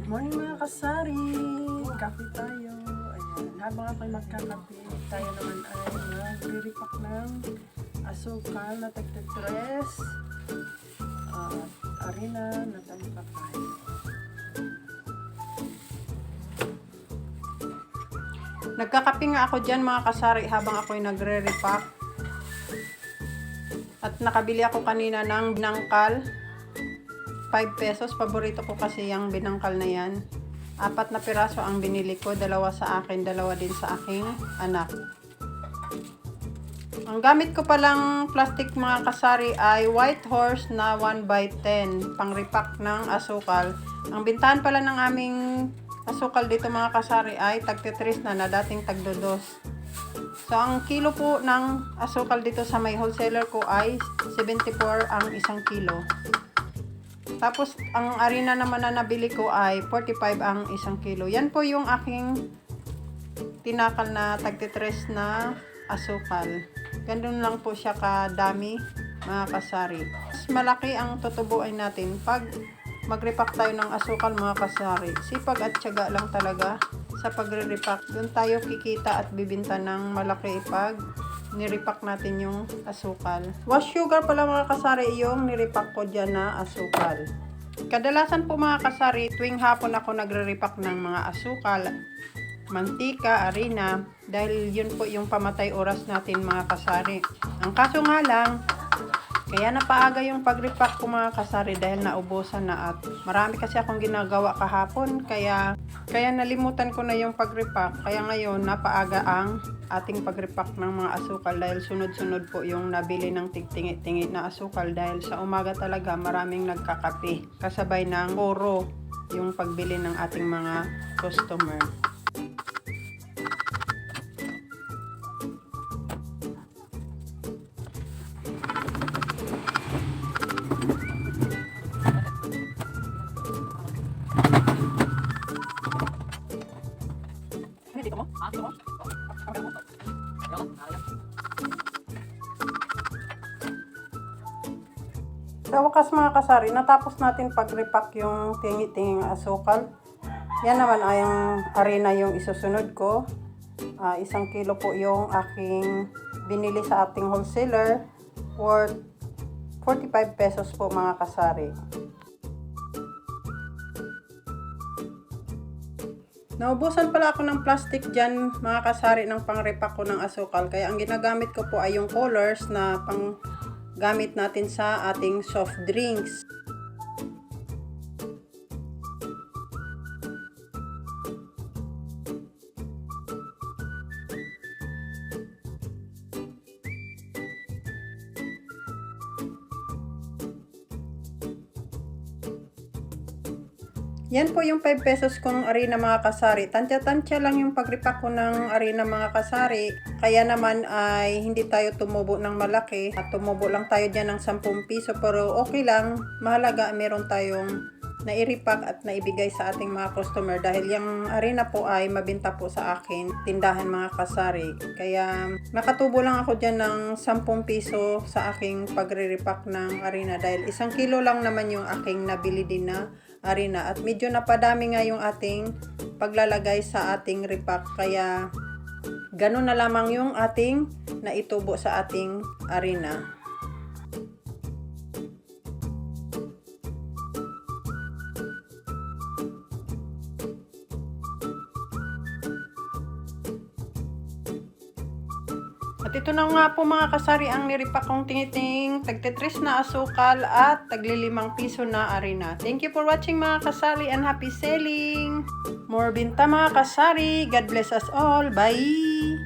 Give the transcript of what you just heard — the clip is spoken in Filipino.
Morning mga kasari! Kape tayo. Ayan. Habang ako'y magkakape, tayo naman ay magre-repack ng asukal na tagtitres at harina na tampakay. Nagkakape nga ako dyan mga kasari habang ako'y nagre-repack. At nakabili ako kanina ng binangkal. 5 pesos. Paborito ko kasi yung binangkal na yan. 4 na piraso ang binili ko. 2 sa akin, 2 din sa aking anak. Ang gamit ko palang plastic mga kasari ay White Horse na 1x10. Pang repack ng asukal. Ang bintahan pala ng aming asukal dito mga kasari ay tagtitris na dating tagdodos. So, ang kilo po ng asukal dito sa may wholesaler ko ay 74 ang isang kilo. Tapos, ang harina naman na nabili ko ay 45 ang isang kilo. Yan po yung aking tinakal na tagtitres na asukal. Ganun lang po siya kadami, mga kasari. Mas malaki ang tutubuin natin pag magrepack tayo ng asukal, mga kasari. Sipag at tiyaga lang talaga sa pagre-repack. Doon tayo kikita at bibinta ng malaki pag nirepack natin yung asukal. Was sugar pala mga kasari yung nirepack ko dyan na asukal. Kadalasan po mga kasari, tuwing hapon ako nagre-repack ng mga asukal, mantika, harina, dahil yun po yung pamatay oras natin mga kasari. Ang kaso nga lang, kaya napaaga yung pag-repack ko mga kasari dahil naubusan na at marami kasi akong ginagawa kahapon, kaya nalimutan ko na yung pag-repack. Kaya ngayon napaaga ang ating pag-repack ng mga asukal dahil sunod-sunod po yung nabili ng tigtingi-tingi na asukal dahil sa umaga talaga maraming nagkakape kasabay ng puro yung pagbili ng ating mga customer. Sa wakas mga kasari, natapos natin pag-repack yung tingi-tinging asukal. Yan naman ay ang harina yung isusunod ko. 1 kilo po yung aking binili sa ating wholesaler worth 45 pesos po mga kasari. Naubusan pala ako ng plastic dyan mga kasari ng pang-repack ko ng asukal. Kaya ang ginagamit ko po ay yung colors na pang gamit natin sa ating soft drinks. Yan po yung 5 pesos kong harina mga kasari. Tansya-tansya lang yung pag-repack ko ng harina mga kasari. Kaya naman ay hindi tayo tumubo ng malaki. At tumubo lang tayo dyan ng 10 piso. Pero okay lang. Mahalaga meron tayong nai-repack at naibigay sa ating mga customer. Dahil yung harina po ay mabinta po sa akin. Tindahan mga kasari. Kaya nakatubo lang ako dyan ng 10 piso sa aking pagre-repack ng harina. Dahil 1 kilo lang naman yung aking nabili din na harina at medyo napadami nga yung ating paglalagay sa ating repack, kaya ganun na lamang yung ating naitubo sa ating harina. At ito na nga po mga kasari ang nirepack kong tingiting tagtitris na asukal at tagli-5 piso na harina. Thank you for watching mga kasari and happy selling! More binta mga kasari! God bless us all! Bye!